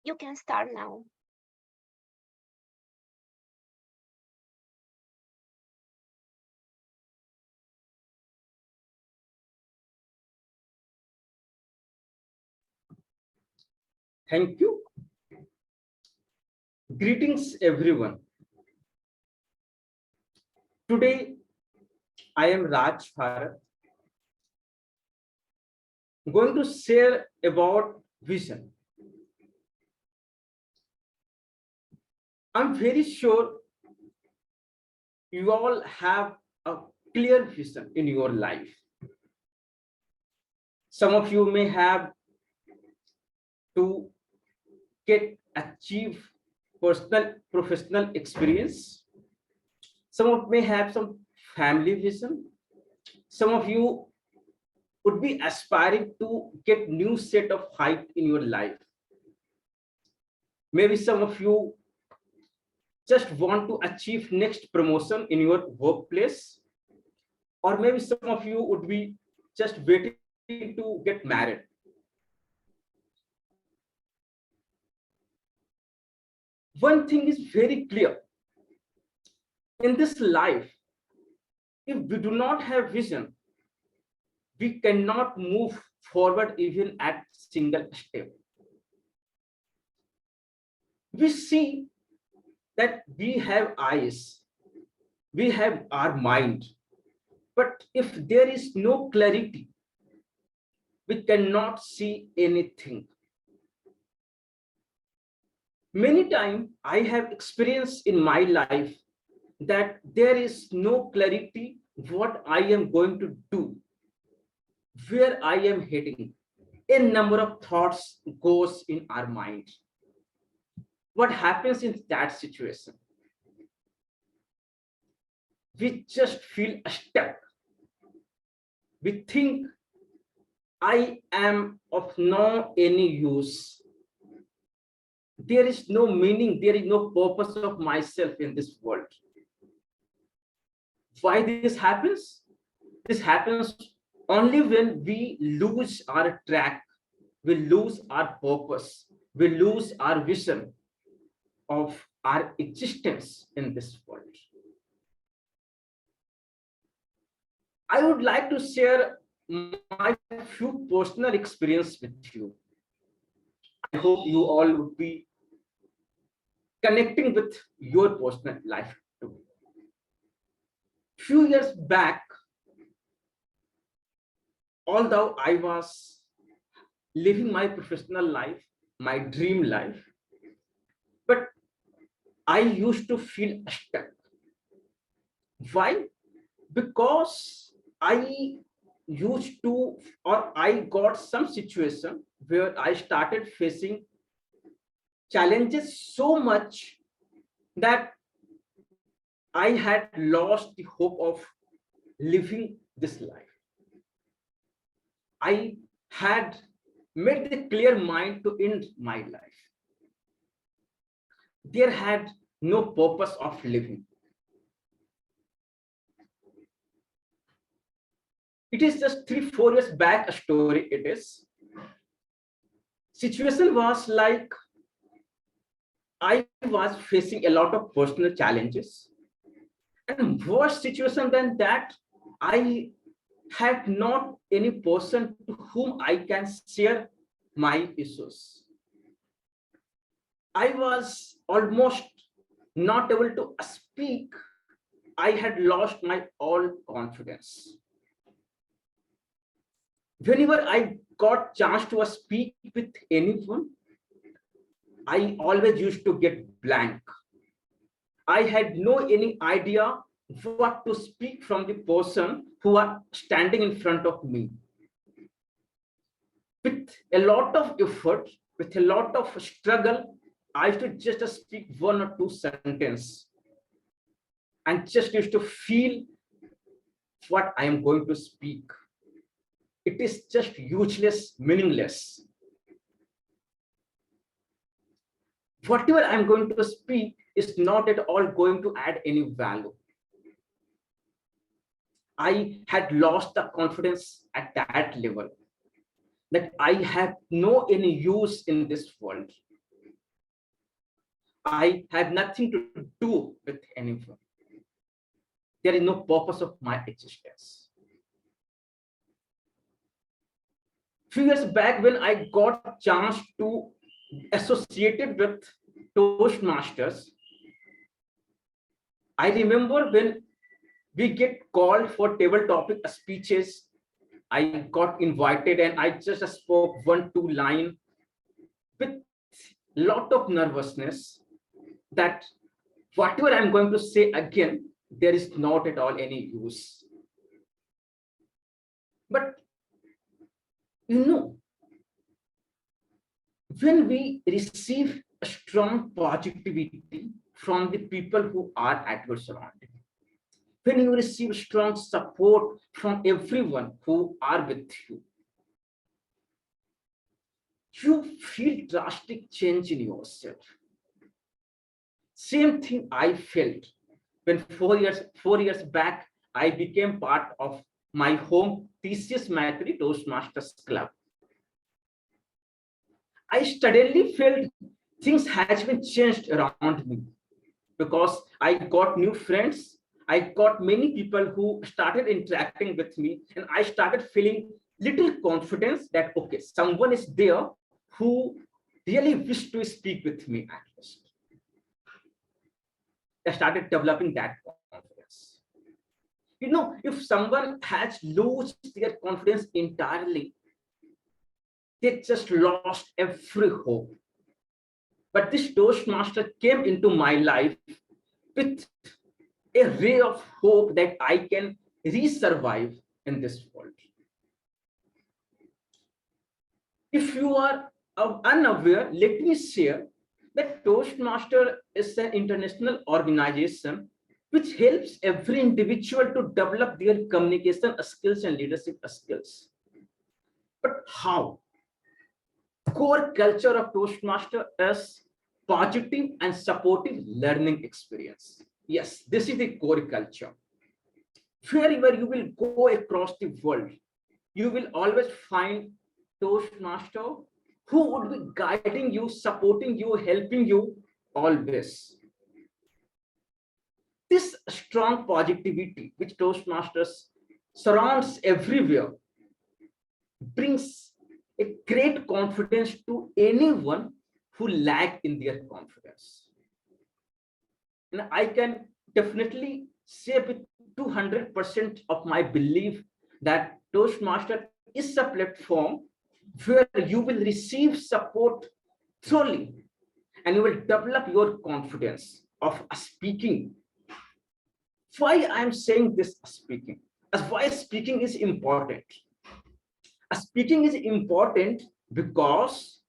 You can start now. Thank you. Greetings, everyone. Today, I am Raj Bharat, going to share about vision. I'm very sure you all have a clear vision in your life. Some of you may have to get achieve personal professional experience. Some of may have some family vision. Some of you would be aspiring to get new set of height in your life. Maybe some of you just want to achieve next promotion in your workplace, or maybe some of you would be just waiting to get married. One thing is very clear in this life: if we do not have vision, we cannot move forward even at single step. We see that we have eyes, we have our mind, but if there is no clarity, we cannot see anything. Many times I have experienced in my life that there is no clarity what I am going to do, where I am heading. A number of thoughts goes in our mind. What happens in that situation? We just feel stuck. We think I am of no any use. There is no meaning, there is no purpose of myself in this world. Why this happens? This happens only when we lose our track, we lose our purpose, we lose our vision of our existence in this world. I would like to share my few personal experience with you. I hope you all would be connecting with your personal life too. Few years back, although I was living my professional life, my dream life, but I used to feel stuck. Why? Because I used to, or I got some situation where I started facing challenges so much that I had lost the hope of living this life. I had made the clear mind to end my life. There had no purpose of living. It is just 3-4 years back a story. It is. Situation was like I was facing a lot of personal challenges, and worse situation than that, I had not any person to whom I can share my issues. I was almost not able to speak. I had lost my all confidence. Whenever I got chance to speak with anyone, I always used to get blank. I had no any idea what to speak from the person who are standing in front of me. With a lot of effort, with a lot of struggle, I used to just speak 1 or 2 sentences and just used to feel what I am going to speak. It is just useless, meaningless. Whatever I'm going to speak is not at all going to add any value. I had lost the confidence at that level that I have no any use in this world. I have nothing to do with anyone. There is no purpose of my existence. Few years back, when I got a chance to associated with Toastmasters, I remember when we get called for table topic speeches, I got invited and I just spoke 1-2 line with lot of nervousness that whatever I'm going to say again, there is not at all any use. But you know, when we receive a strong positivity from the people who are at your surrounding, when you receive strong support from everyone who are with you, you feel drastic change in yourself. Same thing I felt when 4 years back, I became part of my home thesis Maitri Toastmasters Club. I suddenly felt things has been changed around me because I got new friends. I got many people who started interacting with me, and I started feeling little confidence that okay, someone is there who really wished to speak with me at least. I started developing that confidence. You know, if someone has lost their confidence entirely, they just lost every hope. But this Toastmaster came into my life with a ray of hope that I can re-survive in this world. If you are unaware, let me share that Toastmaster is an international organization which helps every individual to develop their communication skills and leadership skills. But how? Core culture of Toastmaster is positive and supportive learning experience. Yes, this is the core culture. Wherever you will go across the world, you will always find Toastmaster who would be guiding you, supporting you, helping you always. This strong positivity which Toastmasters surrounds everywhere brings a great confidence to anyone who lack in their confidence. And I can definitely say with 200% of my belief that Toastmaster is a platform where you will receive support thoroughly and you will develop your confidence of speaking. Why I'm saying this speaking? As why speaking is important? Speaking is important because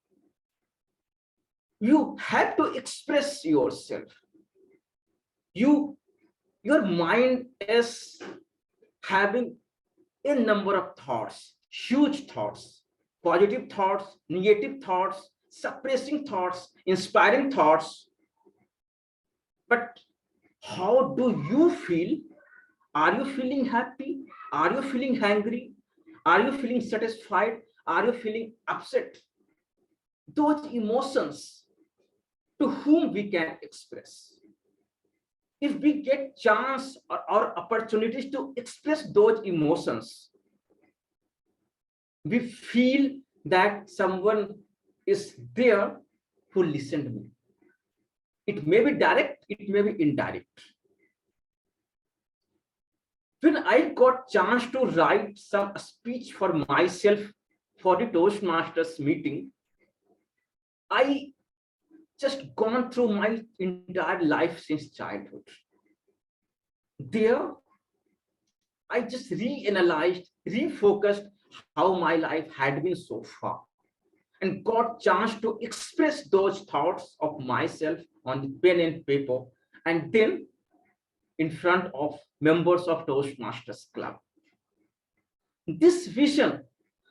you have to express yourself. Your mind is having a number of thoughts, huge thoughts, positive thoughts, negative thoughts, suppressing thoughts, inspiring thoughts. But how do you feel? Are you feeling happy? Are you feeling angry? Are you feeling satisfied? Are you feeling upset? Those emotions to whom we can express. If we get chance or opportunities to express those emotions, we feel that someone is there who listened to me. It may be direct, it may be indirect. When I got chance to write some speech for myself for the Toastmasters meeting, I just gone through my entire life since childhood. There, I just reanalyzed, refocused how my life had been so far, and got chance to express those thoughts of myself on the pen and paper, and then in front of members of Toastmasters Club. This vision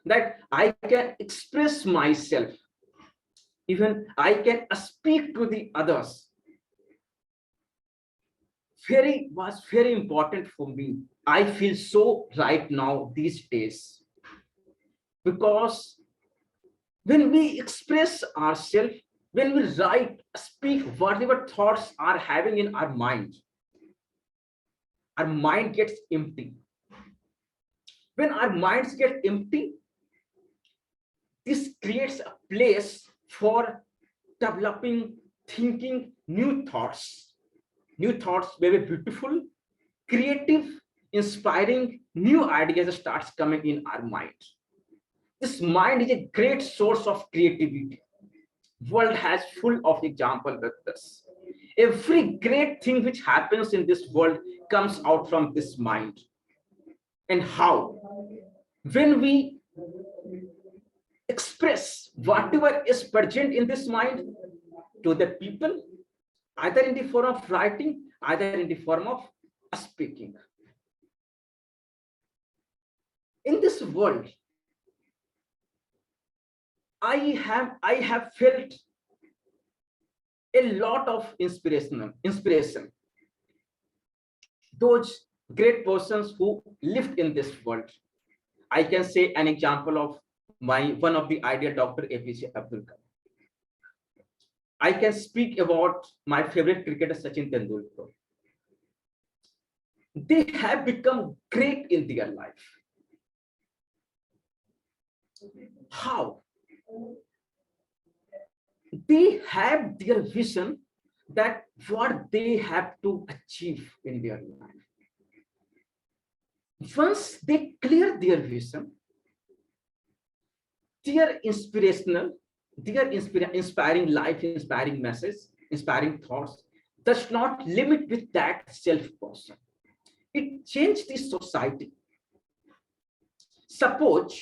that I can express myself, even I can speak to the others, was very important for me. I feel so right now these days because when we express ourselves, When we write, speak, whatever thoughts are having in our mind gets empty. When our minds get empty, this creates a place for developing, thinking new thoughts may be beautiful, creative, inspiring, new ideas starts coming in our mind. This mind is a great source of creativity. World has full of example with this. Every great thing which happens in this world comes out from this mind. And how? When we express whatever is present in this mind to the people, either in the form of writing, either in the form of speaking. In this world, I have felt a lot of inspiration. Those great persons who lived in this world. I can say an example of my one of the ideal Dr. APJ Abdul Kalam. I can speak about my favorite cricketer Sachin Tendulkar. They have become great in their life. How? They have their vision that what they have to achieve in their life. Once they clear their vision, their inspiring life, inspiring message, inspiring thoughts does not limit with that self-person. It changed the society. Suppose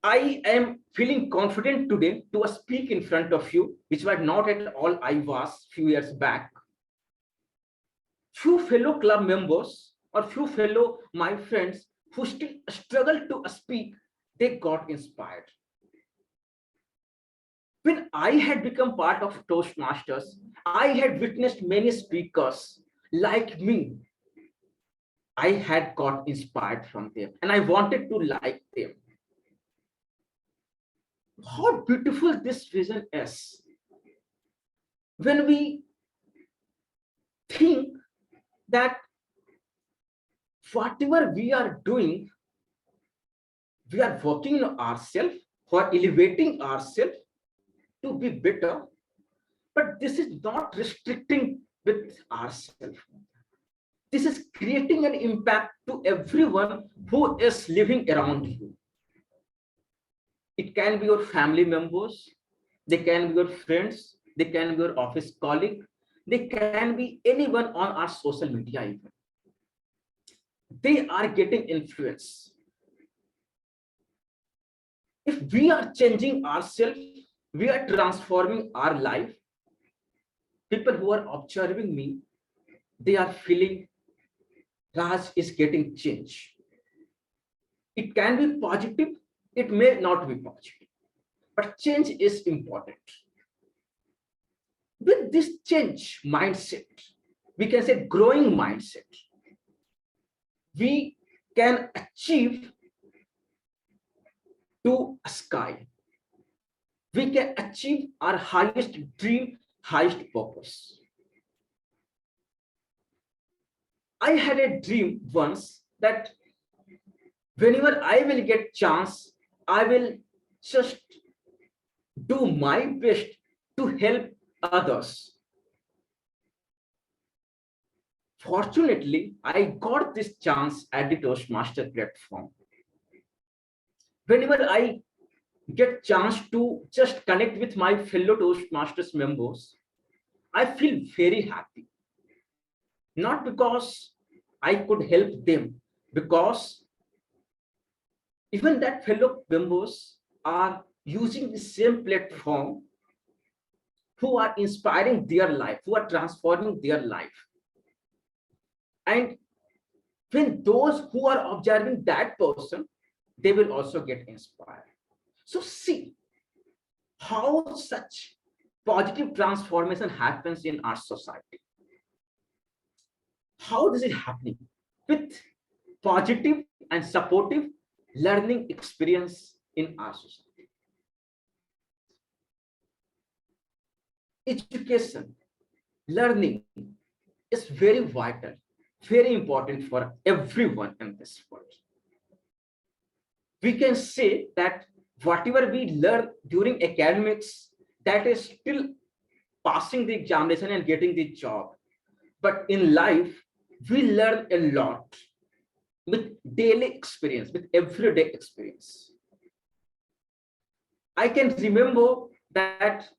I am feeling confident today to speak in front of you, which was not at all I was few years back. Few fellow club members or few fellow my friends who still struggle to speak, they got inspired. When I had become part of Toastmasters, I had witnessed many speakers like me. I had got inspired from them and I wanted to like them. How beautiful this vision is. When we think that whatever we are doing, we are working on ourselves for elevating ourselves to be better, but this is not restricting with ourselves. This is creating an impact to everyone who is living around you. It can be your family members, they can be your friends, they can be your office colleague, they can be anyone on our social media even. They are getting influence. If we are changing ourselves, we are transforming our life. People who are observing me, they are feeling Raj is getting change. It can be positive, it may not be positive, but change is important. With this change mindset, we can say growing mindset, we can achieve to sky. We can achieve our highest dream, highest purpose. I had a dream once that whenever I will get chance, I will just do my best to help others. Fortunately, I got this chance at the Toastmaster platform. Whenever I get chance to just connect with my fellow Toastmasters members, I feel very happy. Not because I could help them, because even that fellow members are using the same platform, who are inspiring their life, who are transforming their life. And when those who are observing that person, they will also get inspired. So see how such positive transformation happens in our society. How is it happening? With positive and supportive learning experience in our society. education, learning is very vital, very important for everyone in this world. We can say that whatever we learn during academics, that is still passing the examination and getting the job. But in life, we learn a lot with daily experience, with everyday experience. I can remember that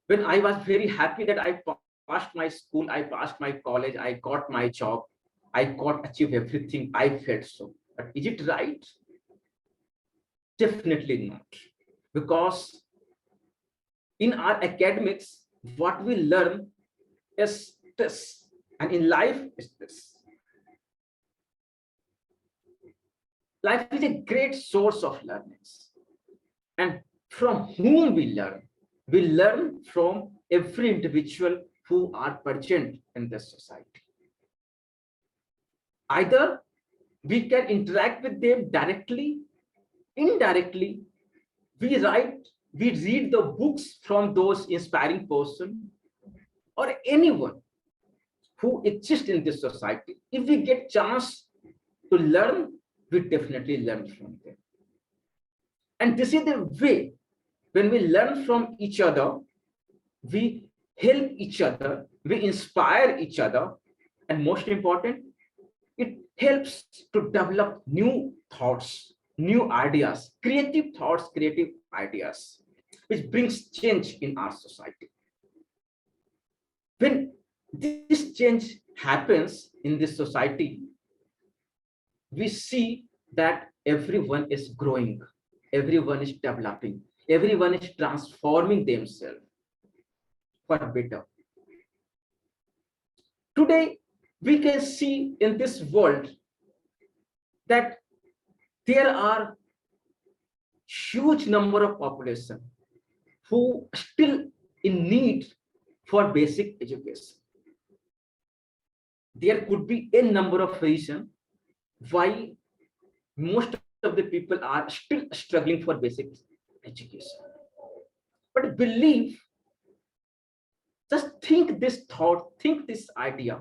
when I was very happy that I passed my school, I passed my college, I got my job, I got achieved everything, I felt so. But is it right? Definitely not. Because in our academics, what we learn is this, and in life is this. Life is a great source of learnings. And from whom we learn? We learn from every individual who are present in this society. Either we can interact with them directly, indirectly, we read the books from those inspiring person or anyone who exists in this society. If we get chance to learn, we definitely learn from them. And this is the way, when we learn from each other, we help each other, we inspire each other, and most important, it helps to develop new thoughts, new ideas, creative thoughts, creative ideas, which brings change in our society. When this change happens in this society, we see that everyone is growing, everyone is developing, everyone is transforming themselves for better. Today, we can see in this world that there are huge number of population who still in need for basic education. There could be a number of reasons why most of the people are still struggling for basic education. But believe, just think this thought, think this idea,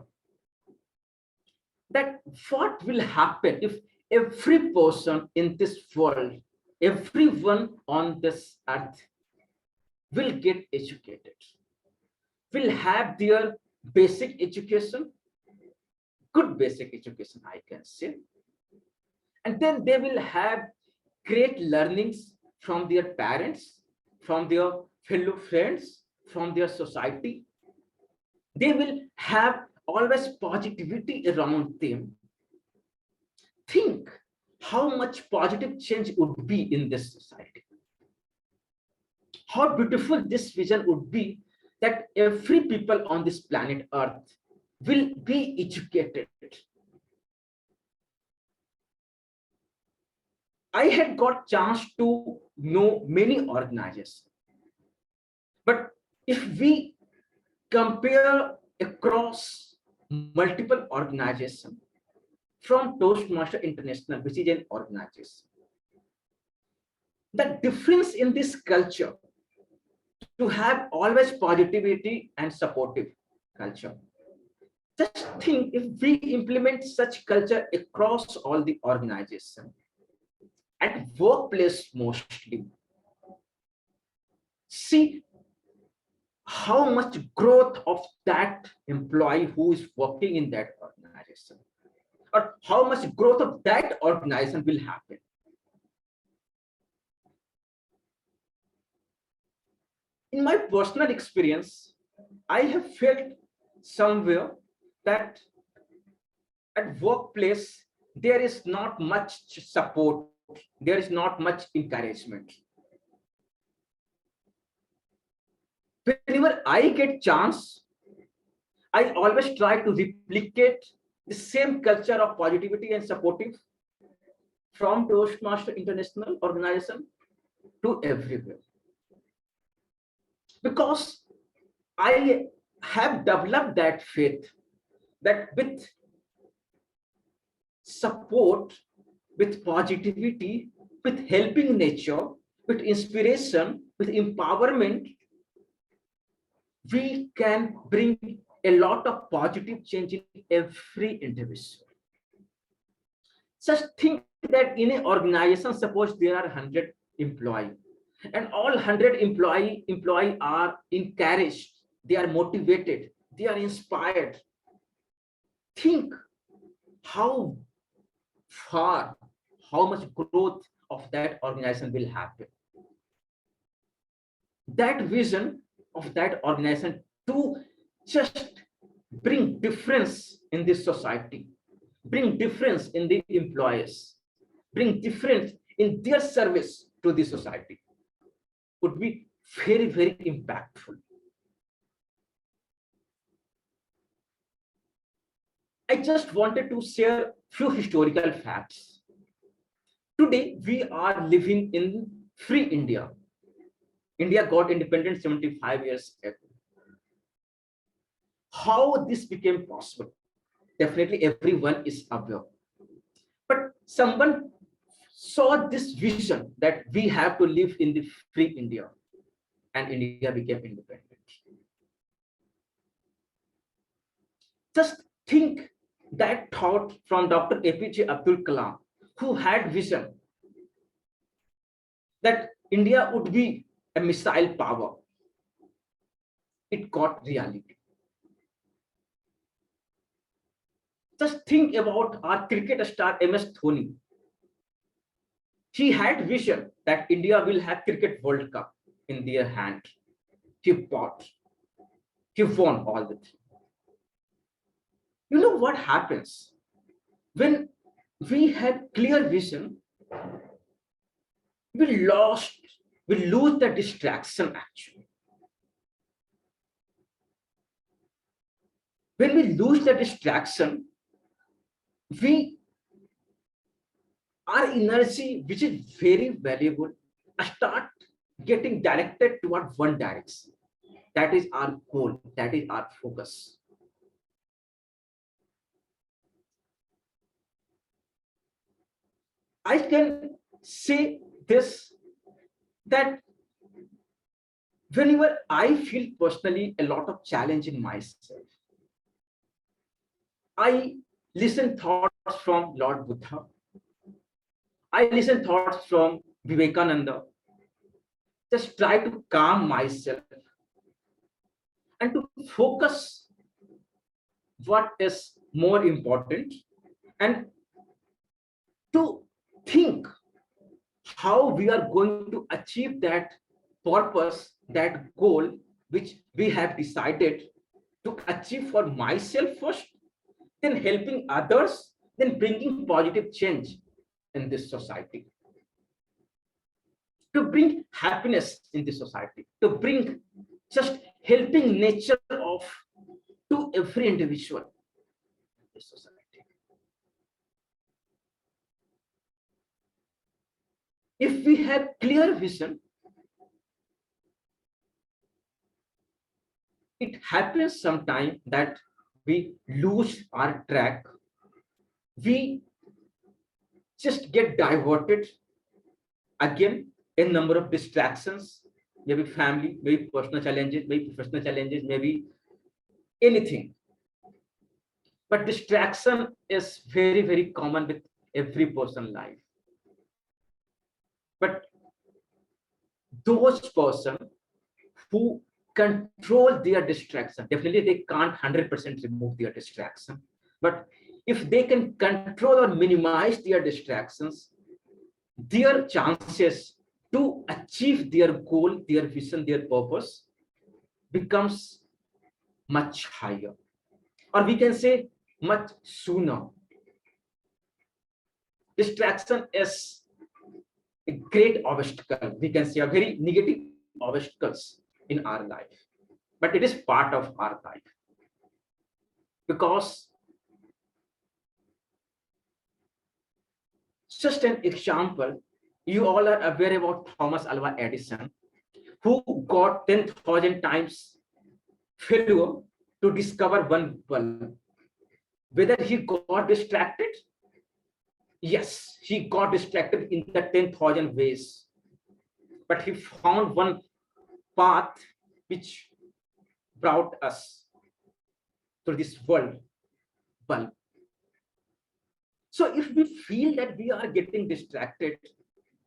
that what will happen if every person in this world, everyone on this earth will get educated, will have their basic education, good basic education, I can say. And then they will have great learnings from their parents, from their fellow friends, from their society. They will have always positivity around them. Think how much positive change would be in this society. How beautiful this vision would be, that every people on this planet Earth will be educated. I had got chance to know many organizations, but if we compare across multiple organizations, from Toastmaster International, which is an organization, the difference in this culture to have always positivity and supportive culture. Just think if we implement such culture across all the organizations, at workplace mostly, see how much growth of that employee who is working in that organization, or how much growth of that organization will happen. In my personal experience, I have felt somewhere that at workplace, there is not much support, there is not much encouragement. Whenever I get chance, I always try to replicate the same culture of positivity and supportive from Toastmaster International organization to everywhere. Because I have developed that faith that with support, with positivity, with helping nature, with inspiration, with empowerment, we can bring a lot of positive change in every individual. Just think that in an organization, suppose there are 100 employees, and all 100 employee are encouraged, they are motivated, they are inspired. Think how far, how much growth of that organization will happen. That vision of that organization to just bring difference in this society, bring difference in the employees, bring difference in their service to the society would be very, very impactful. I just wanted to share few historical facts. Today, we are living in free India. India got independent 75 years ago. How this became possible? Definitely everyone is aware. But someone saw this vision that we have to live in the free India, and India became independent. Just think that thought from Dr. APJ Abdul Kalam, who had vision that India would be a missile power. It got reality. Just think about our cricket star MS Dhoni. He had vision that India will have Cricket World Cup in their hand. He bought. He won all the things. You know what happens when we have clear vision? We lose the distraction actually. When we lose the distraction, our energy, which is very valuable, start getting directed toward one direction. That is our goal. That is our focus. I can say this, that whenever I feel personally a lot of challenge in myself, I listen thoughts from Lord Buddha. I listen thoughts from Vivekananda. Just try to calm myself and to focus what is more important, and to think how we are going to achieve that purpose, that goal, which we have decided to achieve for myself first, then helping others, then bringing positive change in this society, to bring happiness in the society, to bring just helping nature of to every individual in this society. If we have clear vision, it happens sometime that we lose our track. We just get diverted again, a number of distractions, maybe family, maybe personal challenges, maybe professional challenges, maybe anything. But distraction is very, very common with every person's life. But those person who control their distraction, definitely they can't 100% remove their distraction, but if they can control or minimize their distractions, their chances to achieve their goal, their vision, their purpose becomes much higher, or we can say much sooner. Distraction is a great obstacle, we can say a very negative obstacles in our life, but it is part of our life. Because just an example, you all are aware about Thomas Alva Edison, who got 10,000 times failure to discover one bulb. Whether he got distracted? Yes, he got distracted in the 10,000 ways, but he found one path which brought us to this world bulb. So if we feel that we are getting distracted,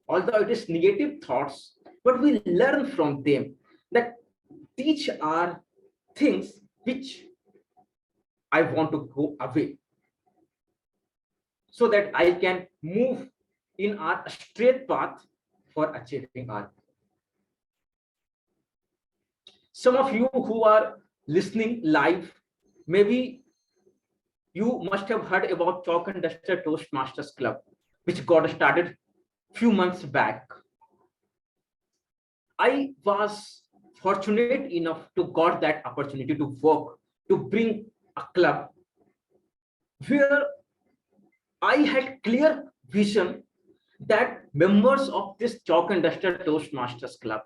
although it is negative thoughts, but we learn from them that these are things which I want to go away so that I can move in our straight path for achieving our. Some of you who are listening live, maybe you must have heard about Chalk and Duster Toastmasters Club, which got started few months back. I was fortunate enough to got that opportunity to work, to bring a club where I had clear vision that members of this Chalk and Duster Toastmasters Club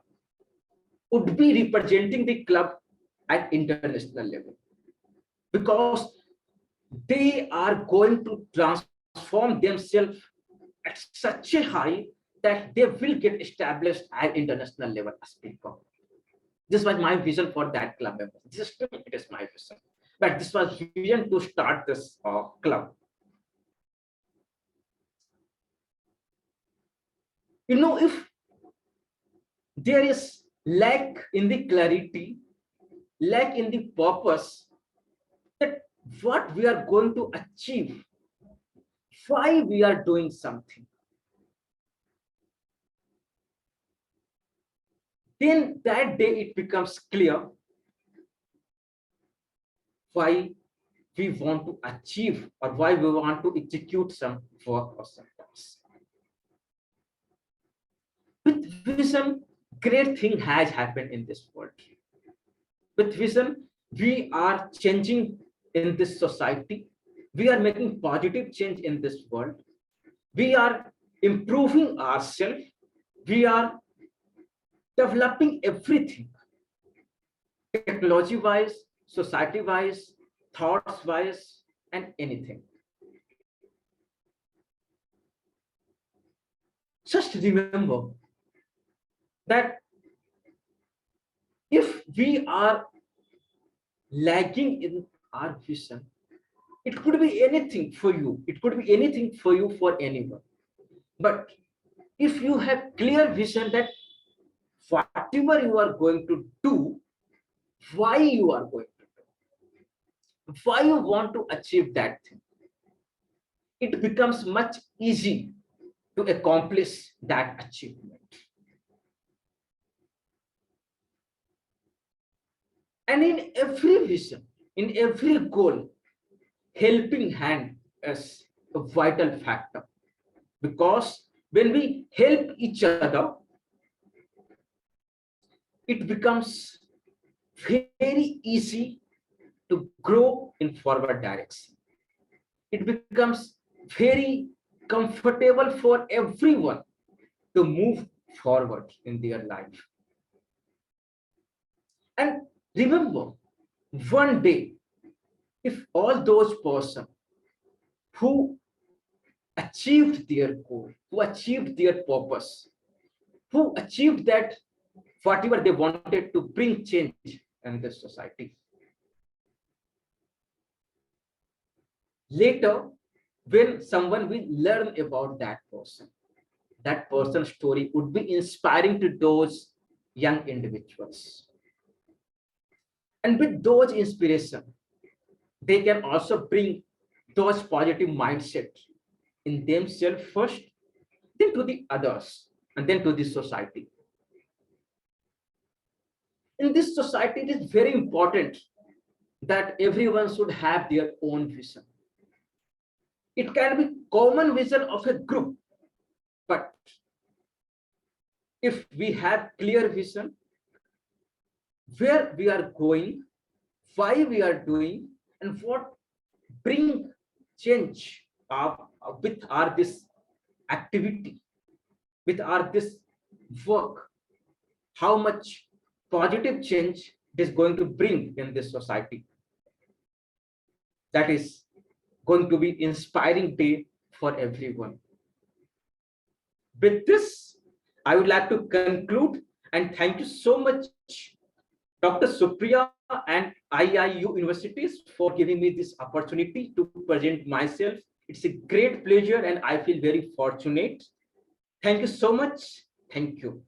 would be representing the club at international level, because they are going to transform themselves at such a high that they will get established at international level as people. This was my vision for that club member. It is my vision. But this was vision to start this club. You know, if there is lack in the clarity, lack in the purpose, that what we are going to achieve, why we are doing something, then that day it becomes clear why we want to achieve or why we want to execute some work or some task. With vision, great thing has happened in this world. With vision, we are changing in this society. We are making positive change in this world. We are improving ourselves. We are developing everything, technology wise, society wise, thoughts wise, and anything. Just remember that if we are lagging in our vision, it could be anything for you, it could be anything for you, for anyone. But if you have clear vision that whatever you are going to do, why you are going to do, why you want to achieve that thing, it becomes much easy to accomplish that achievement. And in every vision, in every goal, helping hand is a vital factor, because when we help each other, it becomes very easy to grow in forward direction. It becomes very comfortable for everyone to move forward in their life. And remember, one day, if all those persons who achieved their goal, who achieved their purpose, who achieved that whatever they wanted to bring change in this society, later, when someone will learn about that person's story would be inspiring to those young individuals. And with those inspiration, they can also bring those positive mindset in themselves first, then to the others, and then to the society. In this society, it is very important that everyone should have their own vision. It can be common vision of a group, but if we have clear vision, where we are going, why we are doing, and what bring change with our this activity, with our this work, how much positive change it is going to bring in this society. That is going to be inspiring day for everyone. With this, I would like to conclude and thank you so much, Dr. Supriya, and IIU universities for giving me this opportunity to present myself. It's a great pleasure and I feel very fortunate. Thank you so much. Thank you.